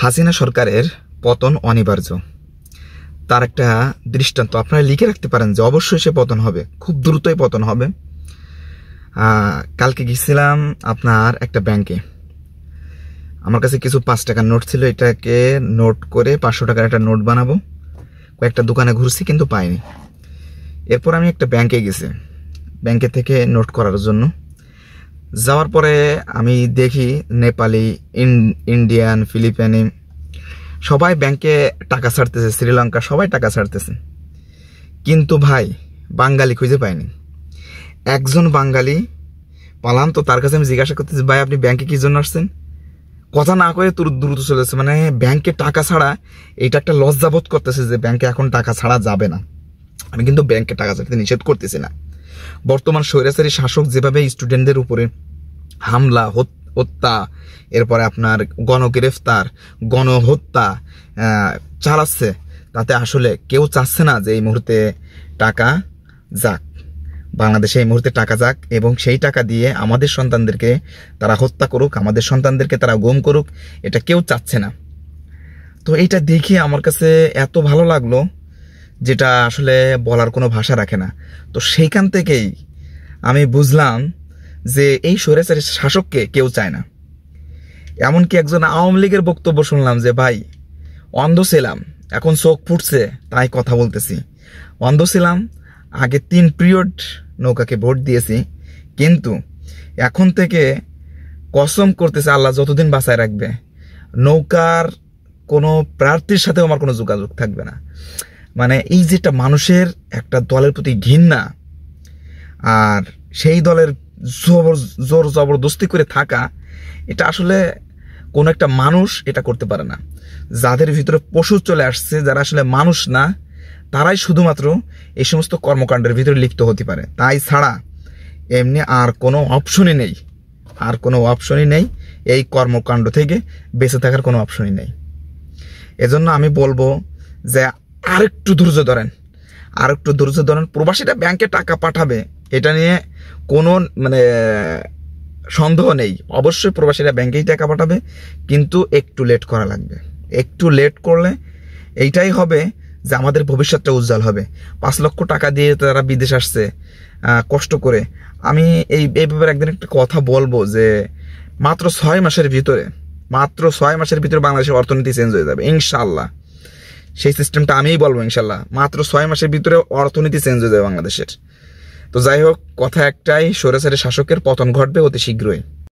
হাসিনা সরকারের পতন অনিবার্য। তার একটা দৃষ্টান্ত আপনারা লিখে রাখতে পারেন যে অবশ্যই সে পতন হবে, খুব দ্রুতই পতন হবে। কালকে গেছিলাম আপনার একটা ব্যাংকে, আমার কাছে কিছু 5 টাকার নোট ছিল, এটাকে নোট করে 500 টাকার একটা নোট বানাবো। কয়েকটা দোকানে ঘুরছি কিন্তু পাইনি। এরপর আমি একটা ব্যাংকে গেছি, ব্যাংকে থেকে নোট করার জন্য যাওয়ার পরে আমি দেখি নেপালি, ইন্ডিয়ান, ফিলিপাইনি সবাই ব্যাংকে টাকা ছাড়তেছে, শ্রীলঙ্কা সবাই টাকা ছাড়তেছে, কিন্তু ভাই বাঙালি খুঁজে পাইনি। একজন বাঙালি পালাম, তো তার কাছে আমি জিজ্ঞাসা করতেছি, ভাই আপনি ব্যাংকে কি জন্য আসছেন? কথা না কয়ে দ্রুত চলে যাচ্ছে, মানে ব্যাংকে টাকা ছাড়া এটা একটা লজ্জাবোধ করতেছে যে ব্যাংকে এখন টাকা ছাড়া যাবে না। আমি কিন্তু ব্যাংকে টাকা ছাড়তে নিষেধ করতেছি না। বর্তমান স্বৈরাচারী শাসক যেভাবে স্টুডেন্টদের উপরে হামলা, হত্যা, এরপরে আপনার গণগ্রেফতার, গণহত্যা চালাচ্ছে, তাতে আসলে কেউ চাচ্ছে না যে এই মুহূর্তে টাকা যাক, বাংলাদেশে এই মুহূর্তে টাকা যাক এবং সেই টাকা দিয়ে আমাদের সন্তানদেরকে তারা হত্যা করুক, আমাদের সন্তানদেরকে তারা গুম করুক, এটা কেউ চাচ্ছে না। তো এইটা দেখে আমার কাছে এত ভালো লাগলো যেটা আসলে বলার কোনো ভাষা রাখে না। তো সেইখান থেকেই আমি বুঝলাম যে এই স্বৈরাচারী শাসককে কেউ চায় না। এমনকি একজন আওয়ামী লীগের বক্তব্য শুনলাম যে ভাই অন্ধ ছিলাম, এখন চোখ ফুটছে তাই কথা বলতেছি। অন্ধ ছিলাম, আগে 3 পিরিয়ড নৌকাকে ভোট দিয়েছি, কিন্তু এখন থেকে কসম করতেছে আল্লাহ যতদিন বাঁচায় রাখবে, নৌকার কোনো প্রার্থীর সাথেও আমার কোনো যোগাযোগ থাকবে না। মানে এই যেটা মানুষের একটা দলের প্রতি ঘৃণা আর সেই দলের জোর জবরদস্তি করে থাকা, এটা আসলে কোন একটা মানুষ এটা করতে পারে না। যাদের ভিতরে পশু চলে আসছে, যারা আসলে মানুষ না, তারাই শুধুমাত্র এই সমস্ত কর্মকাণ্ডের ভিতরে লিপ্ত হতে পারে। তাই ছাড়া এমনি আর কোনো অপশনই নেই, আর কোনো অপশনই নেই, এই কর্মকাণ্ড থেকে বেঁচে থাকার কোনো অপশনই নেই। এজন্য আমি বলবো যে আরেকটু ধৈর্য ধরেন, আরেকটু ধৈর্য ধরেন। প্রবাসীরা ব্যাংকে টাকা পাঠাবে, এটা নিয়ে কোনো সন্দেহ নেই। অবশ্যই প্রবাসীরা ব্যাংকেই টাকা পাঠাবে, কিন্তু একটু লেট করা লাগবে। একটু লেট করলে এইটাই হবে যে আমাদের ভবিষ্যৎটা উজ্জ্বল হবে। 5 লক্ষ টাকা দিয়ে তারা বিদেশ আসছে কষ্ট করে। আমি এই ব্যাপারে একদিন একটা কথা বলবো যে মাত্র 6 মাসের ভিতরে, বাংলাদেশের অর্থনীতি চেঞ্জ হয়ে যাবে ইনশাল্লাহ। সেই সিস্টেমটা আমিই বলবো ইনশাল্লাহ। মাত্র 6 মাসের ভিতরে অর্থনীতি চেঞ্জ হয়ে যাবে বাংলাদেশের। তো যাই হোক, কথা একটাই, স্বৈরাচারী শাসকের পতন ঘটবে অতি শীঘ্রই।